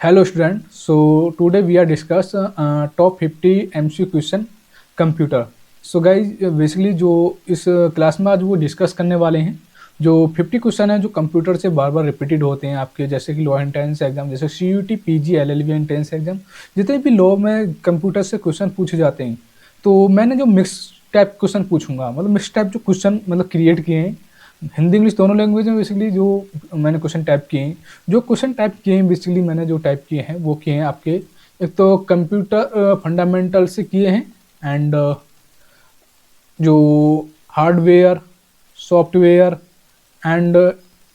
Hello student. So today we are discuss top 50 MCQ question computer. So guys basically जो इस class में आज वो डिस्कस करने वाले हैं जो 50 क्वेश्चन है जो कंप्यूटर से बार बार रिपीटेड होते हैं आपके, जैसे कि लॉ एंट्रेंस एग्जाम, जैसे CUT PG LLB entrance exam, जितने भी लॉ में कंप्यूटर से क्वेश्चन पूछे जाते हैं. तो मैंने जो मिक्स टाइप क्वेश्चन पूछूंगा, मतलब मिक्स टाइप जो क्वेश्चन मतलब क्रिएट किए हैं हिंदी इंग्लिश दोनों लैंग्वेज में. बेसिकली जो मैंने क्वेश्चन टाइप किए हैं, जो क्वेश्चन टाइप किए हैं बेसिकली मैंने जो टाइप किए हैं वो किए हैं आपके, एक तो कंप्यूटर फंडामेंटल से किए हैं, एंड जो hardware, software and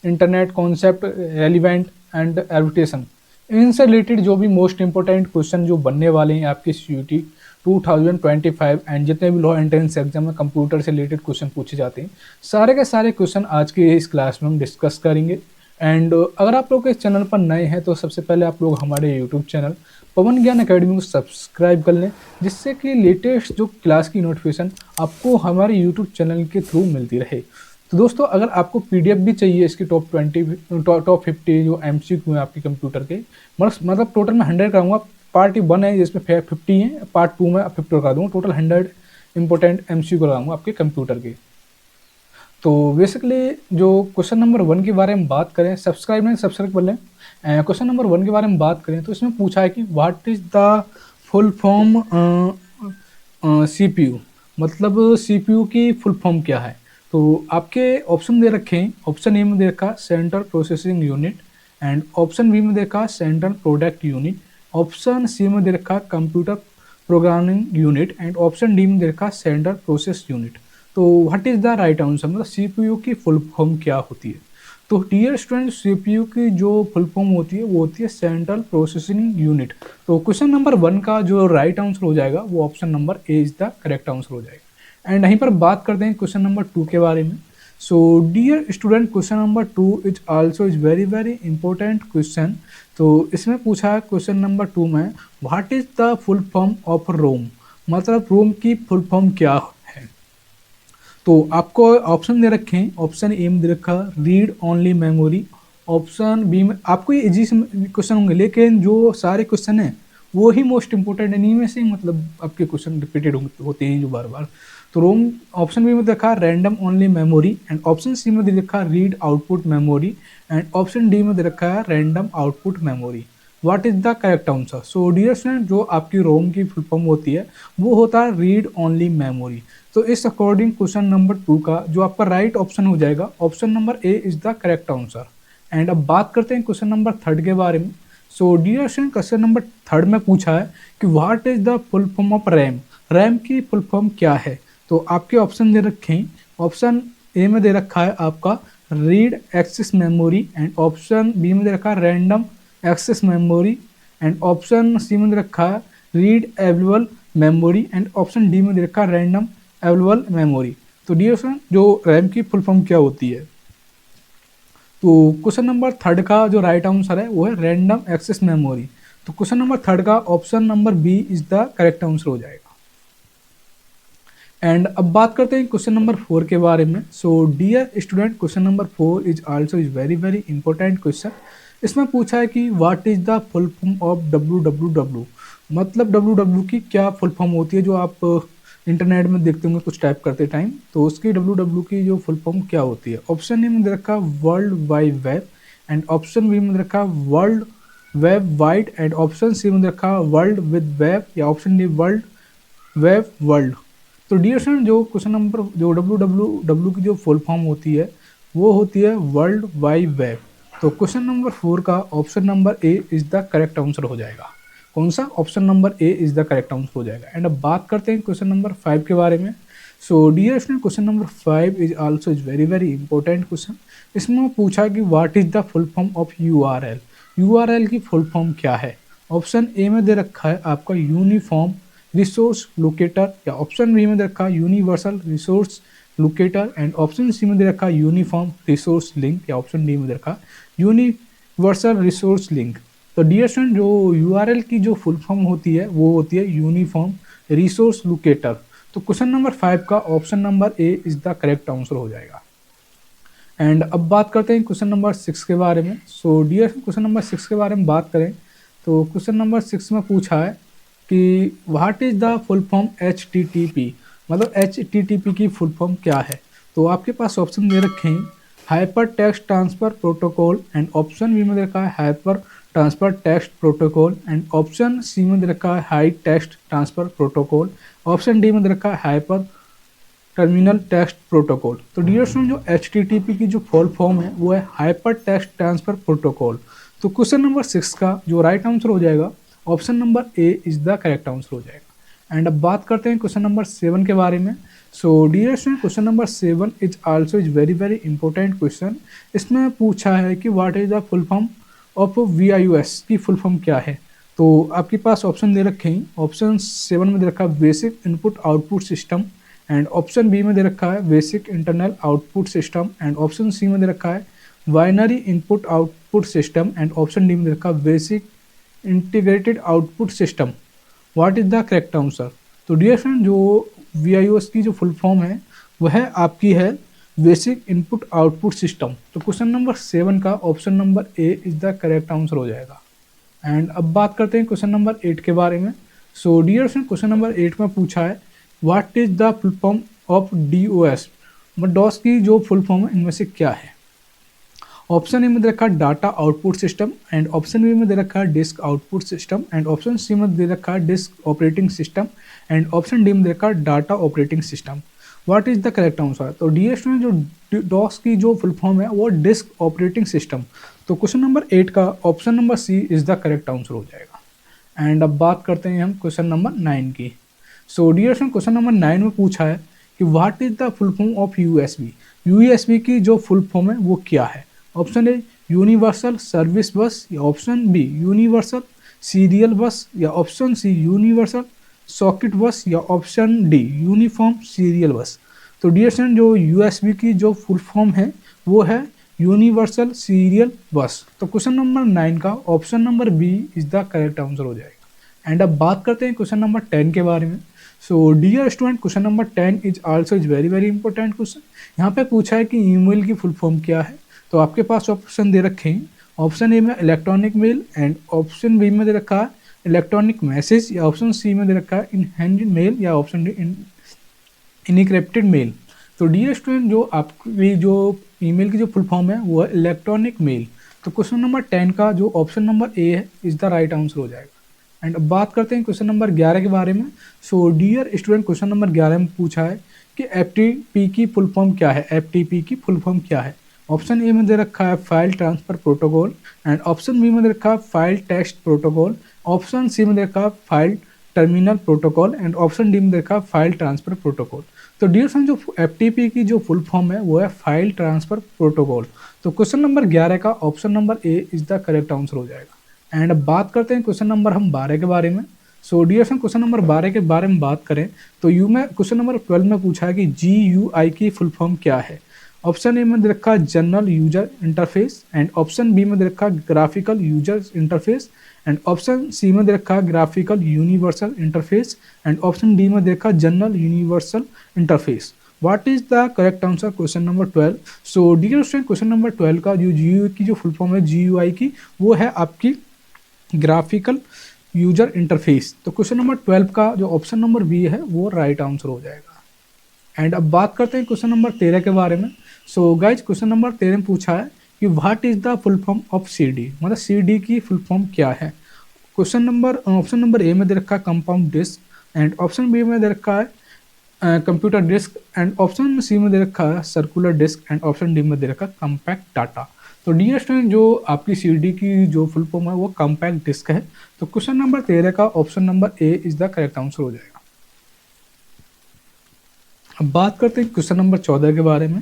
internet concept, relevant and advertisement, इनसे रिलेटेड जो भी मोस्ट इंपॉर्टेंट क्वेश्चन जो बनने वाले हैं आपके CUT 2025 एंड जितने भी लॉ एंट्रेंस एग्जाम में कंप्यूटर से रिलेटेड क्वेश्चन पूछे जाते हैं, सारे के सारे क्वेश्चन आज के इस क्लास में हम डिस्कस करेंगे. एंड अगर आप लोग इस चैनल पर नए हैं तो सबसे पहले आप लोग हमारे यूट्यूब चैनल पवन ज्ञान अकेडमी को सब्सक्राइब कर लें, जिससे कि लेटेस्ट जो क्लास की नोटिफिकेशन आपको हमारे यूट्यूब चैनल के थ्रू मिलती रहे. तो दोस्तों अगर आपको PDF भी चाहिए इसकी टॉप 50 जो MCQ है आपके कंप्यूटर के, मतलब टोटल मैं 100 कराऊंगा. पार्ट 1 है जिसमें 50 है, पार्ट 2 में 50 करा दूंगा, टोटल 100 इंपॉर्टेंट MCQ कराऊंगा आपके कंप्यूटर के. तो बेसिकली जो क्वेश्चन नंबर 1 के बारे में बात करें, सब्सक्राइब कर लें. क्वेश्चन नंबर 1 के बारे में बात करें तो इसमें पूछा है कि what is the full form CPU, मतलब CPU की फुल फॉर्म क्या है. तो आपके ऑप्शन दे रखे हैं. ऑप्शन ए में दे रखा central processing unit, and option B में दे रखा सेंट्रल प्रोडक्ट यूनिट, ऑप्शन सी में दे रखा computer programming unit, and option D में दे रखा सेंट्रल प्रोसेस यूनिट. तो what is the right answer, मतलब CPU की फुल फॉर्म क्या होती है. तो डियर स्टूडेंट, CPU की जो फुल फॉर्म होती है वो होती है सेंट्रल प्रोसेसिंग यूनिट. तो क्वेश्चन नंबर 1 का जो राइट आंसर हो जाएगा वो option number A is the correct answer हो जाएगा. एंड यहीं पर बात करते हैं क्वेश्चन नंबर 2 के बारे में. So dear student, question number 2 is also is very very important question. तो इसमें पूछा है क्वेश्चन नंबर 2 में what is the full form of ROM, मतलब रोम की फुल फॉर्म क्या है. तो आपको ऑप्शन दे रखे हैं. ऑप्शन ए में दे रखा read only memory, option B में आपको ये इजी क्वेश्चन होंगे, लेकिन जो सारे क्वेश्चन हैं वो ही मोस्ट इंपोर्टेंट है, इन्हीं में से मतलब आपके क्वेश्चन रिपीटेड होते हैं जो बार बार. तो रोम ऑप्शन बी में देखा random only memory, and option सी में दे रखा read output memory, and option D में दे रखा है random output memory. What is the correct answer. So dear student, जो आपकी रोम की फुल फॉर्म होती है वो होता है रीड ओनली मेमोरी. तो इस अकॉर्डिंग क्वेश्चन नंबर 2 का जो आपका राइट ऑप्शन हो जाएगा option number A is the correct answer. And अब बात करते हैं क्वेश्चन नंबर 3 के बारे में. So dear student, question number 3 में पूछा है कि what is the full form of RAM, RAM की फुल फॉर्म क्या है. तो आपके ऑप्शन दे रखे हैं. ऑप्शन ए में दे रखा है आपका read access memory, and option B में दे रखा है random access memory, and option सी में दे रखा है read available memory, and option D में दे रखा है रैंडम अवेलेबल मेमोरी. तो डियर स्टूडेंट, जो रैम की फुल फॉर्म क्या होती है. तो क्वेश्चन नंबर 3 का जो राइट आंसर है वो है रैंडम एक्सेस मेमोरी. तो क्वेश्चन नंबर 3 का option number B is the correct answer हो जाएगा. एंड अब बात करते हैं क्वेश्चन नंबर 4 के बारे में. So dear student, question number 4 is also is very very important question. इसमें पूछा है कि what is the full form of WWW, मतलब WWW की क्या फुल फॉर्म होती है, जो आप इंटरनेट में देखते होंगे कुछ टाइप करते टाइम, तो उसकी WWW की जो फुल फॉर्म क्या होती है. ऑप्शन ए में दे रखा world wide web, and option B में दे रखा world web wide, and option सी में दे रखा वर्ल्ड विद वेब, या option D world web world. तो डियर स्टूडेंट, जो क्वेश्चन नंबर जो WWW की जो फुल फॉर्म होती है वो होती है वर्ल्ड वाइड वेब. तो क्वेश्चन नंबर 4 का option number A is the correct answer हो जाएगा. कौन सा, option number A is the correct answer हो जाएगा. एंड अब बात करते हैं क्वेश्चन नंबर 5 के बारे में. So dear student, question number 5 is also is very very important question. इसमें पूछा कि what is the full form of URL, URL की फुल फॉर्म क्या है. ऑप्शन ए में दे रखा है आपका यूनिफॉर्म रिसोर्स लोकेटर, या ऑप्शन बी में दे रखा है universal resource locator, and option सी में दे रखा है यूनिफॉर्म रिसोर्स लिंक, या ऑप्शन डी में दे रखा है यूनिवर्सल रिसोर्स लिंक. तो डियर स्टूडेंट, जो URL की जो फुल फॉर्म होती है वो होती है यूनिफॉर्म रिसोर्स लोकेटर. तो क्वेश्चन नंबर 5 का option number A is the correct answer हो जाएगा. एंड अब बात करते हैं क्वेश्चन नंबर 6 के बारे में. सो डियर, क्वेश्चन नंबर 6 के बारे में बात करें तो क्वेश्चन नंबर 6 में पूछा है कि what is the full form HTTP, मतलब HTTP की फुल फॉर्म क्या है। तो आपके पास ऑप्शन दे रखे हैं hyper text transfer protocol, and option B में दे रखा है hyper transfer text protocol, and option सी में दे रखा है high text transfer protocol, option D में दे रखा है हाइपर टर्मिनल टेक्स्ट प्रोटोकॉल। तो डियर स्टूडेंट, जो HTTP की जो फुल फॉर्म है वो है हाइपर टेक्स्ट ट्रांसफर प्रोटोकॉल। तो क्वेश्चन नंबर 6 का जो राइट आंसर हो जाएगा option number A is the correct answer हो जाएगा। एंड अब बात करते हैं क्वेश्चन नंबर 7 के बारे में। So dear student, question number 7 is also is very very important question. इसमें पूछा है कि what is the full form of VIOS की फुल फॉर्म क्या है। तो आपके पास ऑप्शन दे रखे हैं, ऑप्शन 7 में दे रखा है basic input output system, and option B में दे रखा है basic internal output system, and option सी में दे रखा है binary input output system, and option D में दे रखा है basic integrated output system. What is the correct answer. तो डियर फ्रेंड, जो VIOS की जो फुल फॉर्म है वह आपकी है बेसिक इनपुट आउटपुट सिस्टम। तो क्वेश्चन नंबर 7 का option number A is the correct answer हो जाएगा। एंड अब बात करते हैं क्वेश्चन नंबर 8 के बारे में। So dear friend, question number 8 में पूछा है what is the full form of DOS, DOS की जो फुल फॉर्म है इनमें से क्या है। ऑप्शन ए में दे रखा है data output system, and option B में दे रखा है disk output system, and option सी में दे रखा है disk operating system, and option D में दे रखा है data operating system. What is the correct answer. तो डीएस में जो डॉस की जो फुल फॉर्म है वो डिस्क ऑपरेटिंग सिस्टम। तो क्वेश्चन नंबर 8 का option number C is the correct answer हो जाएगा। एंड अब बात करते हैं हम क्वेश्चन नंबर 9 की। So dear friend, question number 9 में पूछा है कि what is the full form of USB। USB की जो फुल फॉर्म है वो क्या है। ऑप्शन ए यूनिवर्सल सर्विस बस, या ऑप्शन बी यूनिवर्सल सीरियल बस, या ऑप्शन सी यूनिवर्सल सॉकेट बस, या ऑप्शन डी यूनिफॉर्म सीरियल बस। तो डियर फ्रेंड, जो USB की जो फुल फॉर्म है वो है यूनिवर्सल सीरियल बस। तो क्वेश्चन नंबर 9 का option number B is the correct answer हो जाएगा। एंड अब बात करते हैं क्वेश्चन नंबर 10 के बारे में। So dear student, question number 10 is also is very very important question. यहाँ पे पूछा है कि ईमेल की फुल फॉर्म क्या है। तो आपके पास ऑप्शन दे रखे हैं, ऑप्शन ए में electronic mail, and option B में दे रखा है इलेक्ट्रॉनिक मैसेज, या ऑप्शन सी में दे रखा है इनहैंडेड मेल, या ऑप्शन डी इनक्रिप्टेड मेल। तो डियर स्टूडेंट, जो आपकी जो ईमेल की जो फुल फॉर्म है वो है इलेक्ट्रॉनिक मेल। तो क्वेश्चन नंबर 10 का जो ऑप्शन नंबर ए है इज द राइट आंसर हो जाएगा। एंड अब बात करते हैं क्वेश्चन नंबर 11 के बारे में। So dear student, question number 11 में पूछा है कि FTP की फुल फॉर्म क्या है। FTP की फुल फॉर्म क्या है। ऑप्शन ए में दे रखा है file transfer protocol, and option B में दे रखा है फाइल टेक्स्ट प्रोटोकॉल, ऑप्शन सी में दे रखा है file terminal protocol, and option D में दे रखा है फाइल ट्रांसफर प्रोटोकॉल। तो डियर फ्रेंड, जो FTP की जो फुल फॉर्म है वो है फाइल ट्रांसफर प्रोटोकॉल। तो क्वेश्चन नंबर 11 का option number A is the correct answer हो जाएगा। एंड अब बात करते हैं क्वेश्चन नंबर हम 12 के बारे में। So dear friend, question number 12 के बारे में बात करें तो यू में क्वेश्चन नंबर 12 में पूछा है कि GUI की फुल फॉर्म क्या है। ऑप्शन ए में दे रखा है general user interface, and option B में दे रखा है graphical user interface, and option सी में दे रखा है graphical universal interface, and option D में दे रखा है general universal interface. What is the correct answer question number 12। So dear student, question number 12 का जो GUI की जो फुल फॉर्म है GUI की वो है आपकी ग्राफिकल यूजर इंटरफेस। तो क्वेश्चन नंबर 12 का जो ऑप्शन नंबर बी है वो राइट आंसर हो जाएगा। एंड अब बात करते हैं क्वेश्चन नंबर 13 के बारे में। सो गाइज, क्वेश्चन नंबर 13 में पूछा है कि what is the full form of CD, मतलब CD की फुल फॉर्म क्या है। Question number option number A में दे रखा है compound disk, and option B में दे रखा है कंप्यूटर डिस्क, एंड ऑप्शन सी में दे रखा है circular disk, and option D में दे रखा है कम्पैक्ट डाटा। तो डियर स्टूडेंट, जो आपकी CD की जो फुल फॉर्म है वो कम्पैक्ट डिस्क है। तो क्वेश्चन नंबर 13 का option number A is the correct answer हो जाएगा। अब बात करते हैं क्वेश्चन नंबर 14 के बारे में।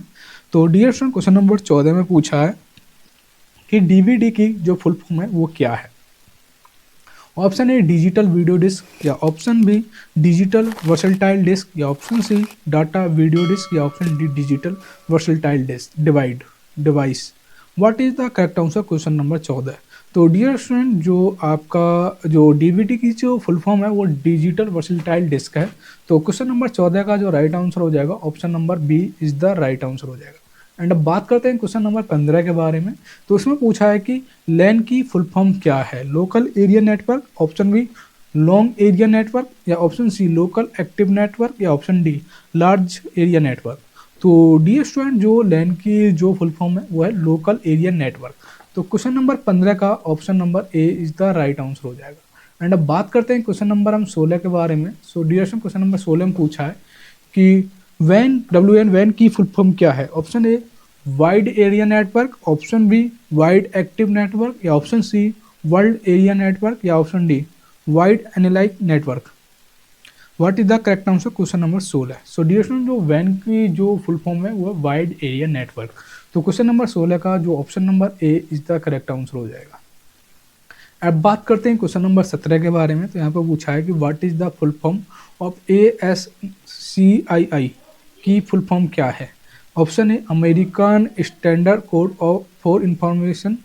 तो डियर स्टूडेंट, क्वेश्चन नंबर 14 में पूछा है कि DVD की जो फुल फॉर्म है वो क्या है। Option A digital video disc, या option B digital versatile disc, या option C data video disc, या option D digital versatile disc device. What is the correct answer question number 14। तो डियर स्टूडेंट, जो आपका जो DVD की जो full form है वो डिजिटल वर्सटाइल डिस्क है। तो क्वेश्चन नंबर 14 का जो राइट आंसर हो जाएगा option number B is the right answer हो जाएगा। एंड अब बात करते हैं क्वेश्चन नंबर 15 के बारे में। तो इसमें पूछा है कि लैन की फुल फॉर्म क्या है, local area network, option B long area network, या option C local active network, या option D large area network. तो डी स्टूडेंट, जो लैन की जो फुल फॉर्म है वो है लोकल एरिया नेटवर्क। तो क्वेश्चन नंबर 15 का option number A is the right answer हो जाएगा। एंड अब बात करते हैं क्वेश्चन नंबर हम 16 के बारे में। सो डी स्टूडेंट, क्वेश्चन नंबर 16 में पूछा है कि वैन की फुल फॉर्म क्या है। Option A wide area network, option B wide active network, या option C world area network, या option D wide analog network. What is the correct answer question number 16। So dear student, जो वैन की जो full form है वो है wide area network. तो क्वेश्चन नंबर 16 का जो option number A is the correct answer हो जाएगा। अब बात करते हैं क्वेश्चन नंबर 17 के बारे में। तो यहाँ पर पूछा है कि what is the full form of ASCII की फुल फॉर्म क्या है। Option A American standard code of for information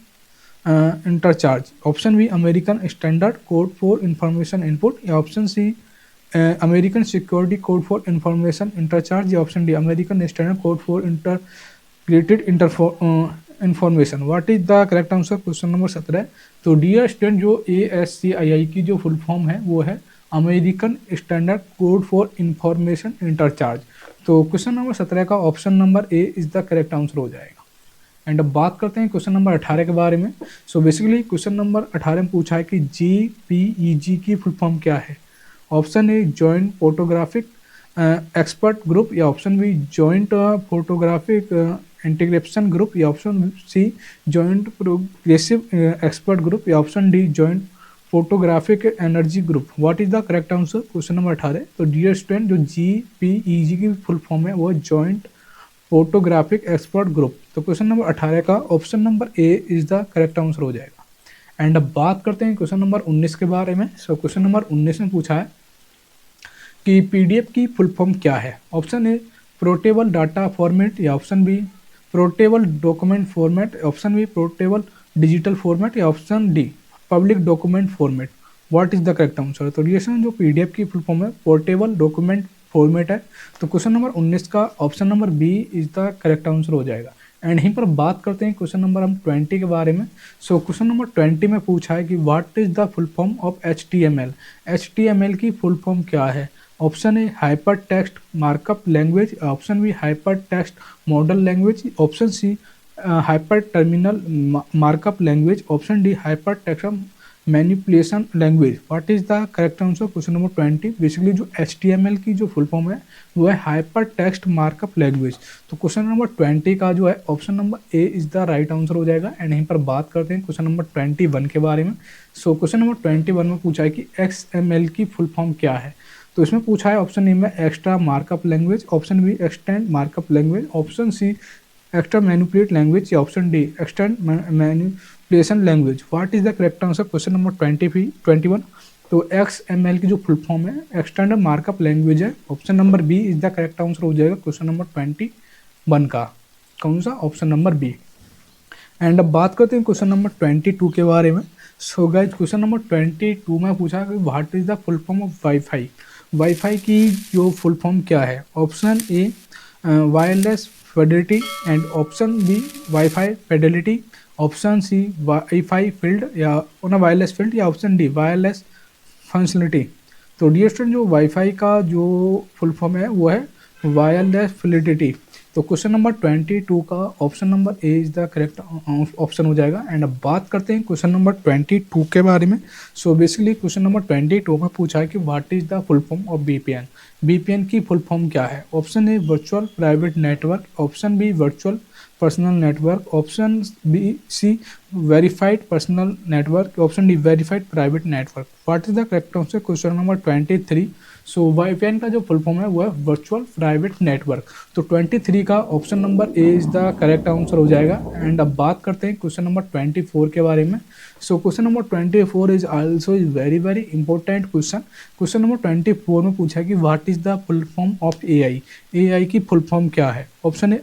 interchange, option B American standard code for information input, या option C American security code for information interchange, या option D American standard code for integrated information. What is the correct answer question number 17। तो dear student, जो ASCII की जो full form है वो है American standard code for information interchange. तो question number 17 का option number A is the correct answer हो जाएगा। एंड अब बात करते हैं क्वेश्चन नंबर 18 के बारे में। सो बेसिकली क्वेश्चन नंबर 18 में पूछा है कि JPEG की फुल फॉर्म क्या है। Option A joint photographic expert group, या option B joint photographic integration group, या option C joint progressive expert group, या option D joint photographic energy group. What is the correct answer question number 18। तो dear student, जो JPEG की full form है वो joint photographic expert group. तो question number 18 का option number A is the correct answer हो जाएगा। And अब बात करते हैं क्वेश्चन नंबर 19 के बारे में। सो क्वेश्चन नंबर 19 में पूछा है कि PDF की फुल फॉर्म क्या है। Option A portable data format, या option B portable document format, option B portable digital format, या option D public document format. What is the correct answer. तो रिएक्शन जो PDF की फुल फॉर्म है portable document format है। तो question number 19 का option number B is the correct answer हो जाएगा। एंड यहीं पर बात करते हैं क्वेश्चन नंबर हम 20 के बारे में। सो क्वेश्चन नंबर 20 में पूछा है कि what is the full form of HTML। HTML की फुल फॉर्म क्या है। Option A hyper text markup language, option B hyper text model language, option C hyper terminal markup language, option D hyper text manipulation language. What is the correct answer question number 20। Basically जो HTML की जो full form है वो है hyper text markup language. तो question number 20 का जो है option number A is the right answer हो जाएगा। एंड यहीं पर बात करते हैं क्वेश्चन नंबर 21 के बारे में। सो क्वेश्चन नंबर 21 में पूछा है कि XML की फुल फॉर्म क्या है। तो इसमें पूछा है ऑप्शन ए में extra markup language, option B extend markup language, option C extra manipulate language, या option D extend manipulation language. What is the correct answer question number 21। तो XML की जो फुल फॉर्म है एक्सटेंड मार्कअप लैंग्वेज है। Option number B is the correct answer हो जाएगा question number 21 का। कौन सा, ऑप्शन नंबर बी। एंड अब बात करते हैं क्वेश्चन नंबर 22 के बारे में। सो गाइस, क्वेश्चन नंबर 22 में पूछा कि what is the full form of WiFi. WiFi की जो फुल फॉर्म क्या है। Option A wireless fidelity, and option B WiFi fidelity, option C WiFi field या वायरलेस फील्ड, या ऑप्शन डी वायरलेस फंक्शनलिटी। तो डियर स्टूडेंट, जो WiFi का जो फुल फॉर्म है वो है वायरलेस फिडेलिटी। तो क्वेश्चन नंबर 22 का option number A is the correct option हो जाएगा। एंड अब बात करते हैं क्वेश्चन नंबर 22 के बारे में। सो बेसिकली क्वेश्चन नंबर 22 में पूछा है कि what is the full form of VPN। VPN की फुल फॉर्म क्या है। Option A virtual private network, option B virtual personal network, option B C verified personal network, option D verified private network. What is the correct answer question number 23। So VPN का जो full form है वो है virtual private network. तो 23 का option number A is the correct answer हो जाएगा। And अब बात करते हैं क्वेश्चन नंबर 24 के बारे में। So question number 24 is also is very very important question. Question number 24 में पूछा कि what is the full form of AI। AI की फुल फॉर्म क्या है। Option A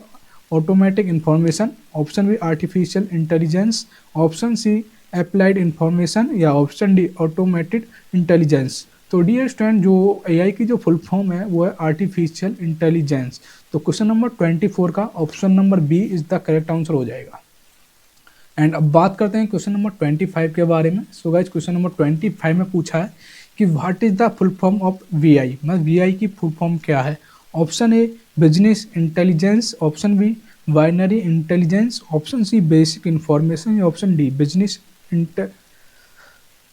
automatic information, option B artificial intelligence, option C applied information, या option D automated intelligence. तो तो dear student, जो एआई की जो फुल फॉर्म है वो है आर्टिफिशियल इंटेलिजेंस। तो क्वेश्चन नंबर 24 का option number B is the correct answer हो जाएगा। एंड अब बात करते हैं क्वेश्चन नंबर 25 के बारे में। सो गाइस, क्वेश्चन नंबर 25 में पूछा है कि what is the full form of VI, मतलब वीआई की फुल फॉर्म क्या है। Option A business intelligence, option B binary intelligence, option C basic information, या option D business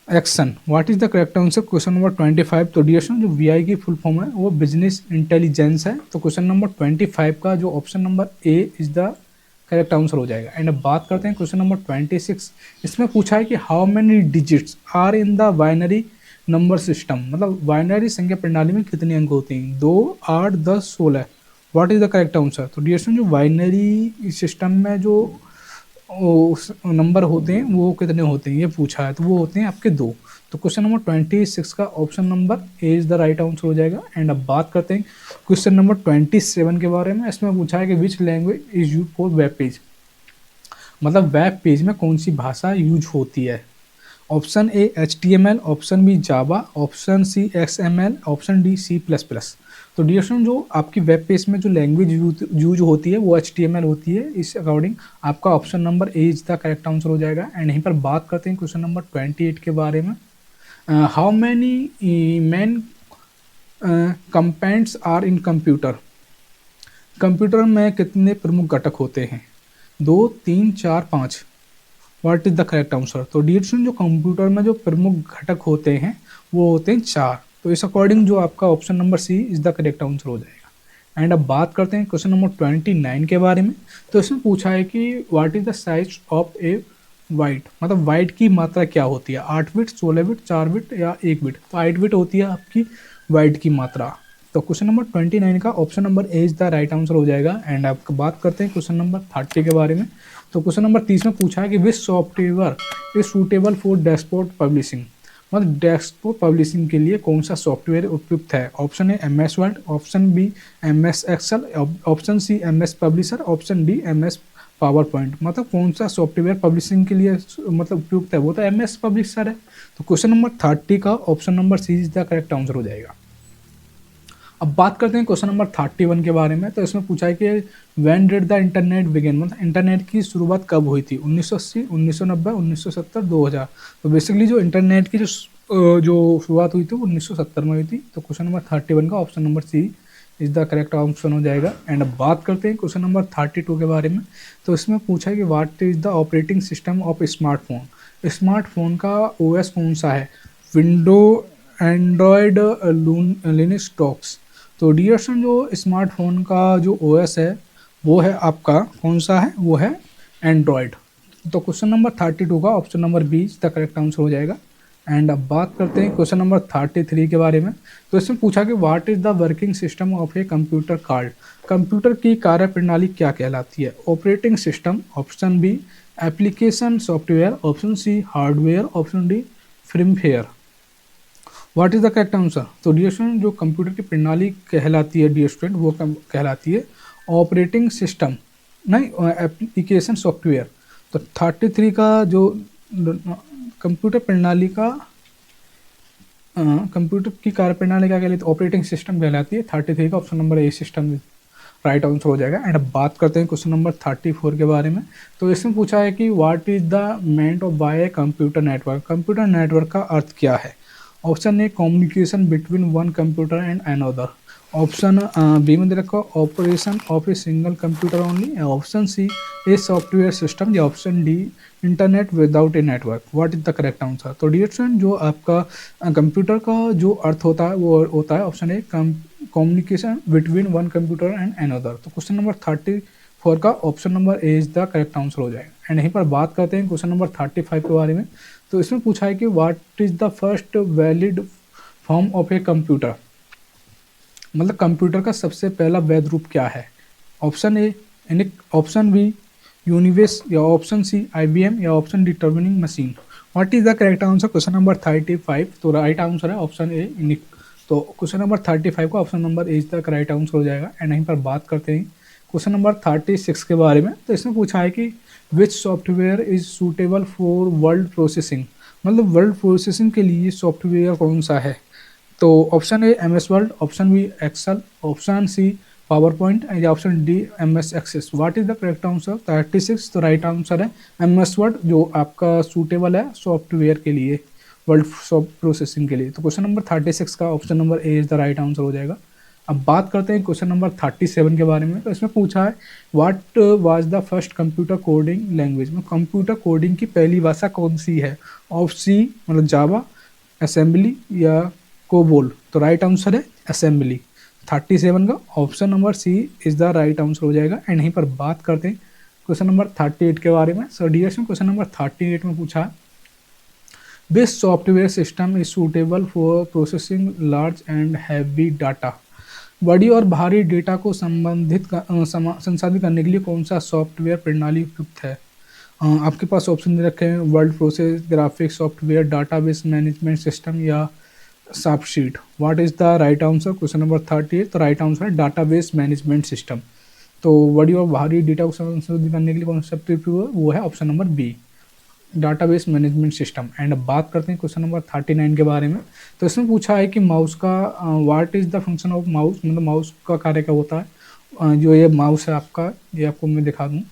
action. What is the correct answer question number 25। तो dear student, जो VI की full form है वो business intelligence है। तो क्वेश्चन नंबर 25 का जो option number A is the correct answer हो जाएगा। एंड अब बात करते हैं क्वेश्चन नंबर 26। इसमें पूछा है कि how many digits are in the binary number system, मतलब बाइनरी संख्या प्रणाली में कितने अंक होते हैं, 2, 8, 10, 16। What is the correct answer. तो डियर स्टूडेंट, जो बाइनरी सिस्टम में जो नंबर होते हैं वो कितने होते हैं ये पूछा है, तो वो होते हैं आपके 2। तो क्वेश्चन नंबर 26 का option number A is the right answer हो जाएगा। एंड अब बात करते हैं क्वेश्चन नंबर 27 के बारे में। इसमें पूछा है कि which language is use for web page, मतलब वेब पेज में कौन सी भाषा यूज होती है। Option A HTML, option B Java, option C XML, option D C++। तो डियर स्टूडेंट, जो आपकी वेब पेज में जो लैंग्वेज यूज होती है वो HTML होती है। इस अकॉर्डिंग आपका option number A is the correct answer हो जाएगा। एंड यहीं पर बात करते हैं क्वेश्चन नंबर 28 के बारे में। How many main components are in computer, computer में कितने प्रमुख घटक होते हैं, 2, 3, 4, 5। What is the correct answer. तो डियर स्टूडेंट, जो कंप्यूटर में जो प्रमुख घटक होते हैं वो होते हैं 4। तो इस अकॉर्डिंग जो आपका option number C is the correct answer हो जाएगा। एंड अब बात करते हैं क्वेश्चन नंबर 29 के बारे में। तो इसमें पूछा है कि what is the size of A white, मतलब वाइट की मात्रा क्या होती है, 8 बिट, 16 बिट, 4 बिट या 1 बिट। तो 8 बिट होती है आपकी वाइट की मात्रा। तो क्वेश्चन नंबर 29 का option number A is the right answer हो जाएगा। एंड आप बात करते हैं क्वेश्चन नंबर 30 के बारे में। तो क्वेश्चन नंबर 30 में पूछा है कि which software is suitable for desktop publishing, मतलब डेस्कटॉप पब्लिशिंग के लिए कौन सा सॉफ्टवेयर उपयुक्त है। Option A MS Word, option B MS Excel, option C MS Publisher, option D MS PowerPoint. मतलब कौन सा सॉफ्टवेयर पब्लिशिंग के लिए मतलब उपयुक्त है, वो तो MS पब्लिशर है। तो क्वेश्चन नंबर 30 का option number C is the correct answer हो जाएगा। अब बात करते हैं क्वेश्चन नंबर 31 के बारे में। तो इसमें पूछा है कि when did the internet begin, मतलब इंटरनेट की शुरुआत कब हुई थी, 1980, 1990, 1970, 2000। तो बेसिकली जो इंटरनेट की जो शुरुआत हुई थी वो 1970 में हुई थी। तो क्वेश्चन नंबर 31 का option number C is the correct option हो जाएगा। एंड अब बात करते हैं क्वेश्चन नंबर 32 के बारे में। तो इसमें पूछा है कि what is the operating system of smartphone, smartphone का OS कौन सा है, विंडो, एंड्रॉयड, लिनक्स, टॉक्स। तो डियर स्टूडेंट, जो स्मार्टफोन का जो OS है वो है आपका कौन सा है, वो है एंड्रॉयड। तो क्वेश्चन नंबर 32 का option number be the correct answer हो जाएगा। एंड अब बात करते हैं क्वेश्चन नंबर 33 के बारे में। तो इसमें पूछा कि what is the working system of a computer card, computer की कार्य प्रणाली क्या कहलाती है। Operating system, option B application software, option C hardware, option D firmware. What is the correct answer. तो डियर स्टूडेंट, जो कंप्यूटर की प्रणाली कहलाती है डियर स्टूडेंट वो कहलाती है ऑपरेटिंग सिस्टम, नहीं एप्लीकेशन सॉफ्टवेयर। तो 33 का जो कंप्यूटर प्रणाली का कंप्यूटर की कार्य प्रणाली क्या कहलाती है, ऑपरेटिंग सिस्टम कहलाती है। 33 का ऑप्शन नंबर ए सिस्टम राइट आंसर हो जाएगा। एंड अब बात करते हैं क्वेश्चन नंबर 34 के बारे में। तो इसमें पूछा है कि what is the meant of by a computer network, computer network का अर्थ क्या है। Option A communication between one computer and another, option B में दे रखा operation of a single computer only, option C a software system, या option D internet without a network. What is the correct answer. तो dear student, जो आपका computer का जो अर्थ होता है वो होता है option A communication between one computer and another. तो क्वेश्चन नंबर 34 का option number A is the correct answer हो जाएगा। एंड यहीं पर बात करते हैं क्वेश्चन नंबर 35 के बारे में। तो इसमें पूछा है कि what is the first valid form of a computer, मतलब कंप्यूटर का सबसे पहला वैध रूप क्या है। Option A ENIAC, option B UNIVAC, या ऑप्शन सी IBM, या option D Turing machine. What is the correct answer question number 35। तो राइट आंसर है ऑप्शन ए एनिक। तो क्वेश्चन नंबर 35 का option number A is the right answer हो जाएगा। And यहीं पर बात करते हैं क्वेश्चन नंबर 36 के बारे में। तो इसमें पूछा है कि which software is suitable for world processing, मतलब वर्ल्ड प्रोसेसिंग के लिए सॉफ्टवेयर कौन सा है। तो option A M S Word, option B Excel, option C PowerPoint या option D M S Access. What is the correct answer? 36। तो right answer है एम एस वर्ड, जो आपका सूटेबल है सॉफ्टवेयर के लिए, वर्ड प्रोसेसिंग के लिए। तो क्वेश्चन नंबर 36 का option number A is the right answer हो जाएगा। अब बात करते हैं क्वेश्चन नंबर 37 के बारे में। तो इसमें पूछा है what was the first computer coding language, में कंप्यूटर कोडिंग की पहली भाषा कौन सी है? ऑप्शन सी मतलब जावा, असेंबली या कोबोल। तो राइट आंसर है असेंबली। 37 का option number C is the right answer हो जाएगा। एंड यहीं पर बात करते हैं क्वेश्चन नंबर 38 के बारे में। So dear student, question number 38 में पूछा which software system is suitable for processing large and heavy data. बड़ी और भारी डेटा को संसाधित करने के लिए कौन सा सॉफ्टवेयर प्रणाली उपयुक्त है? आपके पास ऑप्शन दे रखे हैं word process, graphics software, database management system या spreadsheet. What is the right answer? Question number 38। तो राइट आंसर है डाटाबेस मैनेजमेंट सिस्टम। तो बड़ी और भारी डेटा को संसाधित करने के लिए कौन सा सॉफ्टवेयर, वो है option number B, database management system. And अब बात करते हैं क्वेश्चन नंबर 39 के बारे में। तो इसमें पूछा है कि माउस का what is the function of mouse, मतलब माउस का कार्य क्या होता है। जो ये माउस है आपका, ये आपको मैं दिखा दूँ,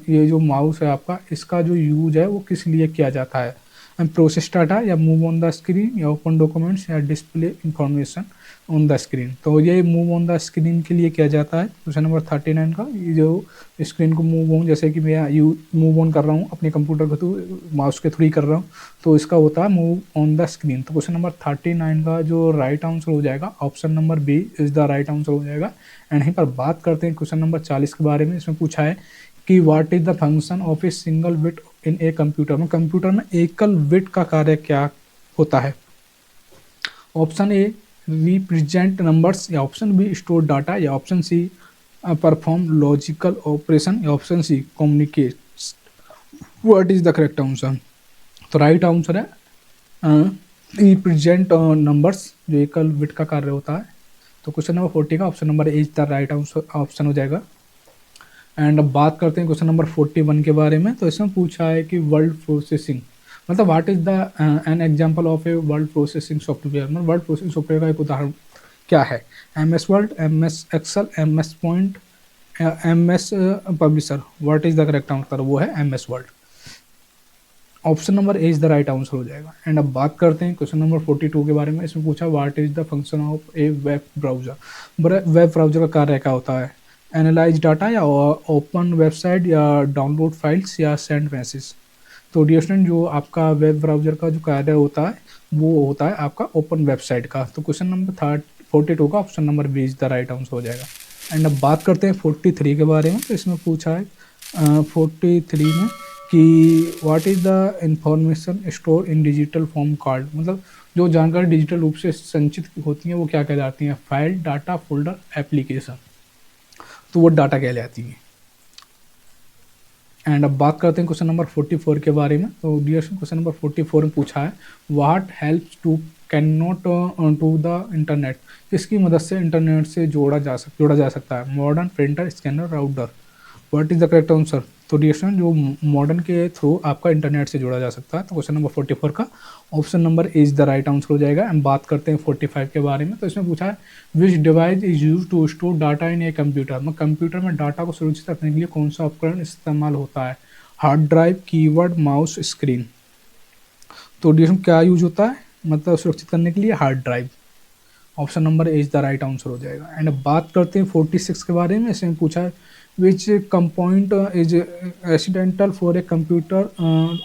ये जो माउस है आपका, इसका जो यूज है वो किस लिए किया जाता है? प्रोसेस डाटा या मूव ऑन द स्क्रीन या ओपन डॉक्यूमेंट्स या display information on the screen. तो ये मूव ऑन द स्क्रीन के लिए किया जाता है। क्वेश्चन नंबर 39 का, ये जो स्क्रीन को मूव ऑन, जैसे कि मैं मूव ऑन कर रहा हूँ अपने कंप्यूटर के थ्रू, माउस के थ्रू ही कर रहा हूँ, तो इसका होता है मूव ऑन द स्क्रीन। तो क्वेश्चन नंबर 39 का जो राइट आंसर हो जाएगा option number B is the right answer हो जाएगा। एंड यहीं पर बात करते हैं क्वेश्चन नंबर 40 के बारे में। इसमें पूछा है कि what is the function of a single bit in a computer, में कंप्यूटर में एकल बिट का कार्य क्या होता है? ऑप्शन ए रिप्रेजेंट नंबर्स या ऑप्शन बी स्टोर डाटा या option C perform logical operation या option C communicate. What is the correct answer? तो राइट आंसर है रिप्रेजेंट नंबर्स, जो एकल बिट का कार्य होता है। तो क्वेश्चन नंबर 40 का option number A is the right answer option हो जाएगा। एंड अब बात करते हैं क्वेश्चन नंबर 41 के बारे में। तो इसमें पूछा है कि वर्ड प्रोसेसिंग, मतलब what is the an example of a word processing software, मतलब वर्ड प्रोसेसिंग सॉफ्टवेयर का एक उदाहरण क्या है? M S Word, M S Excel, M S point, M S Publisher. What is the correct answer? वो है M S Word. Option number A is the right answer हो जाएगा। एंड अब बात करते हैं क्वेश्चन नंबर 42 के बारे में। इसमें पूछा what is the function of A web browser. Web browser का कार्य क्या होता है? एनालाइज डाटा या ओपन वेबसाइट या डाउनलोड फाइल्स या सेंड मैसेज। तो डियर स्टूडेंट, जो आपका वेब ब्राउजर का जो कार्य होता है वो होता है आपका ओपन वेबसाइट का। तो क्वेश्चन नंबर 42 का option number B is the right answer हो जाएगा। एंड अब बात करते हैं 43 के बारे में। तो इसमें पूछा है 43 में कि what is the information store in digital form card, मतलब जो जानकारी डिजिटल रूप से संचित होती हैं वो क्या कहलाती हैं? File, data, folder, application. तो वो डाटा कहलाती है। एंड अब बात करते हैं क्वेश्चन नंबर 44 के बारे में। तो डियर क्वेश्चन नंबर 44 में पूछा है what helps to connect to the internet, किसकी मदद से इंटरनेट से जोड़ा जा सकता है? Modern, printer, scanner, router. What is the correct answer? तो डियर स्टूडेंट, जो मॉडर्न के थ्रू आपका इंटरनेट से जोड़ा जा सकता है। तो क्वेश्चन नंबर 44 का option number is the right answer हो जाएगा। हम बात करते हैं 45 के बारे में। तो इसमें पूछा है which device is use to store data in a computer, मतलब कंप्यूटर में डाटा को सुरक्षित रखने के लिए कौन सा उपकरण इस्तेमाल होता है? Hard drive, keyboard, mouse, screen. तो डियर क्या यूज होता है मतलब सुरक्षित करने के लिए? Hard drive. Option number A is the right answer हो जाएगा। एंड अब बात करते हैं 46 के बारे में। इसमें पूछा है which component is accidental for a computer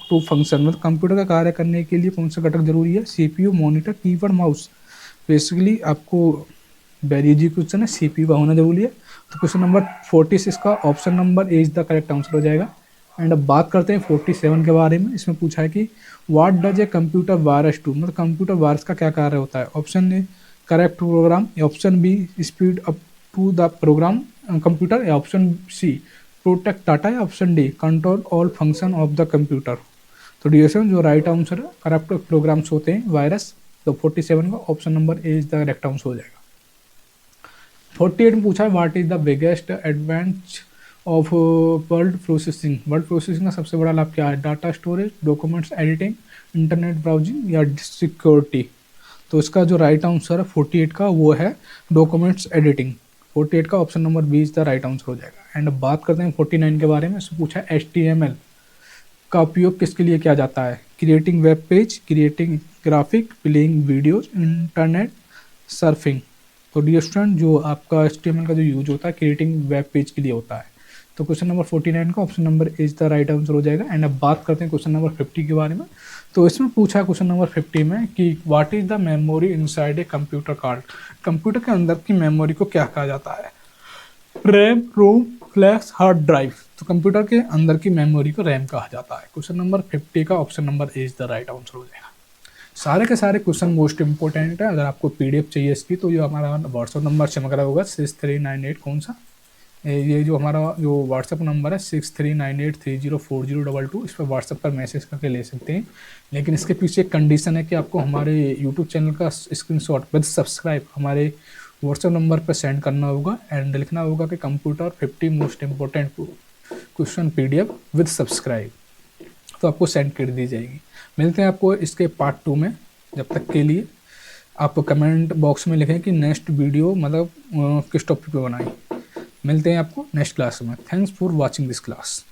to function, मतलब कंप्यूटर का कार्य करने के लिए कौन सा घटक जरूरी है? CPU, monitor, keyboard, mouse. Basically आपको बेरीजी क्वेश्चन है, सीपीयू का होना जरूरी है। तो क्वेश्चन नंबर 46 का option number A is the correct answer हो जाएगा। एंड अब बात करते हैं 47 के बारे में। इसमें पूछा है कि what does a computer virus do, मतलब कंप्यूटर वायरस का क्या कार्य होता है? Option A correct program, option B speed up to the program computer, या ऑप्शन सी प्रोटेक्ट डाटा, या option D control all function of the computer. तो dear जो राइट आंसर है करेक्ट प्रोग्राम्स होते हैं वायरस। तो 47 का option number A is the correct answer हो जाएगा। 48 में पूछा है what is the biggest advantage of word processing, word processing का सबसे बड़ा लाभ क्या है? Data storage, documents editing, internet browsing या सिक्योरिटी। तो इसका जो राइट आंसर है 48 का वो है डॉक्यूमेंट्स एडिटिंग। 48 का option number B is the right answer हो जाएगा। एंड बात करते हैं 49 के बारे में। इससे पूछा HTML का उपयोग किसके लिए किया जाता है? Creating web page, creating graphic, playing videos, internet surfing. तो डियर स्टूडेंट, जो आपका HTML का जो यूज होता है क्रिएटिंग वेब पेज के लिए होता है। तो क्वेश्चन नंबर 49 का option number is the right answer हो जाएगा। एंड अब बात करते हैं क्वेश्चन नंबर 50 के बारे में। तो इसमें पूछा क्वेश्चन नंबर 50 में कि what is the memory inside a computer card. Computer के अंदर की मेमोरी को क्या कहा जाता है? रैम, रोम, फ्लैश, हार्ड ड्राइव। तो कंप्यूटर के अंदर की मेमोरी को रैम कहा जाता है। क्वेश्चन नंबर 50 का option number is the right answer हो जाएगा। सारे के सारे क्वेश्चन मोस्ट इंपॉर्टेंट है। अगर आपको PDF चाहिए इसकी तो ये हमारा व्हाट्सअप नंबर चमक रहा होगा 6398 कौन सा, ये जो हमारा जो व्हाट्सअप नंबर है 6398304022, इस पर व्हाट्सअप पर मैसेज करके ले सकते हैं। लेकिन इसके पीछे एक कंडीशन है कि आपको हमारे यूट्यूब चैनल का स्क्रीनशॉट विद सब्सक्राइब हमारे व्हाट्सएप नंबर पर सेंड करना होगा एंड लिखना होगा कि computer 50 most important question PDF with subscribe, तो आपको सेंड कर दी जाएगी। मिलते हैं आपको इसके पार्ट 2 में। जब तक के लिए आप कमेंट बॉक्स में लिखें कि नेक्स्ट वीडियो मतलब किस टॉपिक पे बनाएं। मिलते हैं आपको नेक्स्ट क्लास में। Thanks for watching this class.